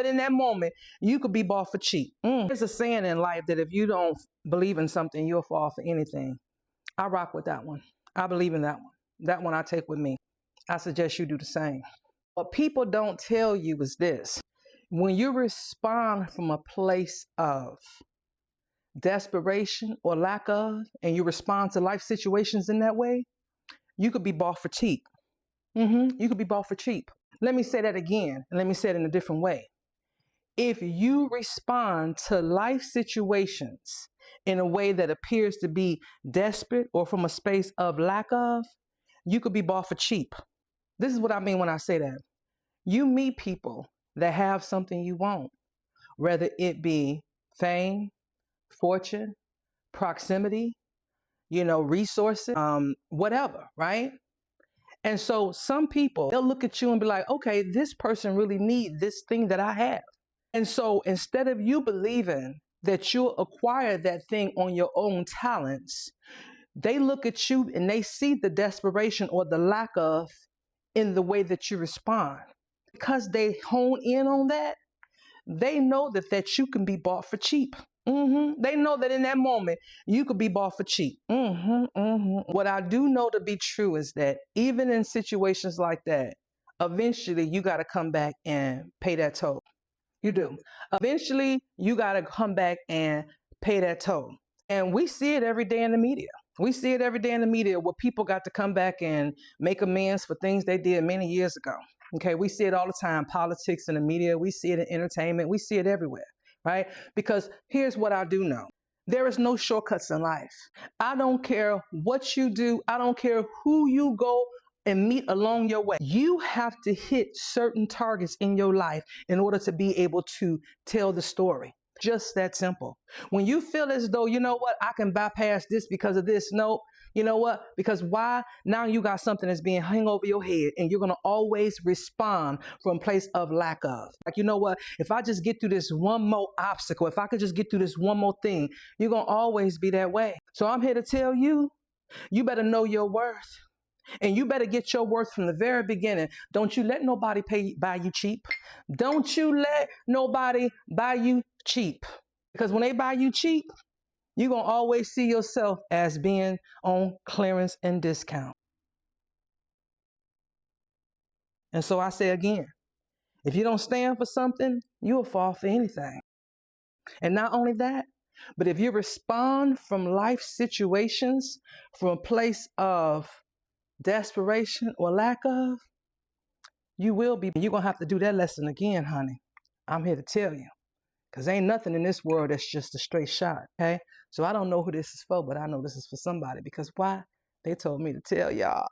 that in that moment, you could be bought for cheap. There's a saying in life that if you don't believe in something, you'll fall for anything. I rock with that one. I believe in that one. That one I take with me. I suggest you do the same. What people don't tell you is this. When you respond from a place of desperation or lack of, and you respond to life situations in that way, you could be bought for cheap. You could be bought for cheap. Let me say that again, and let me say it in a different way. If you respond to life situations in a way that appears to be desperate or from a space of lack of, you could be bought for cheap. This is what I mean when I say that. You meet people that have something you want, whether it be fame, fortune, proximity, resources, whatever, right? And so some people, they'll look at you and be like, okay, this person really needs this thing that I have. And so instead of you believing that you'll acquire that thing on your own talents, they look at you and they see the desperation or the lack of in the way that you respond. Because they hone in on that, they know that you can be bought for cheap. They know that in that moment, you could be bought for cheap. What I do know to be true is that even in situations like that, eventually you got to come back and pay that toll. You do. Eventually, you got to come back and pay that toll. And we see it every day in the media. We see it every day in the media where people got to come back and make amends for things they did many years ago. Okay, we see it all the time, politics and the media. We see it in entertainment. We see it everywhere, right? Because here's what I do know. There is no shortcuts in life. I don't care what you do. I don't care who you go and meet along your way. You have to hit certain targets in your life in order to be able to tell the story. Just that simple. When you feel as though, you know what, I can bypass this because of this. No, you know what? Because why? Now you got something that's being hung over your head and you're going to always respond from a place of lack of. Like, you know what? If I just get through this one more obstacle, if I could just get through this one more thing, you're going to always be that way. So I'm here to tell you, you better know your worth. And you better get your worth from the very beginning. Don't you let nobody buy you cheap. Don't you let nobody buy you cheap. Because when they buy you cheap, you're going to always see yourself as being on clearance and discount. And so I say again, if you don't stand for something, you'll fall for anything. And not only that, but if you respond from life situations from a place of desperation or lack of, you're going to have to do that lesson again, honey. I'm here to tell you, because ain't nothing in this world that's just a straight shot, okay? So I don't know who this is for, but I know this is for somebody, because why? They told me to tell y'all.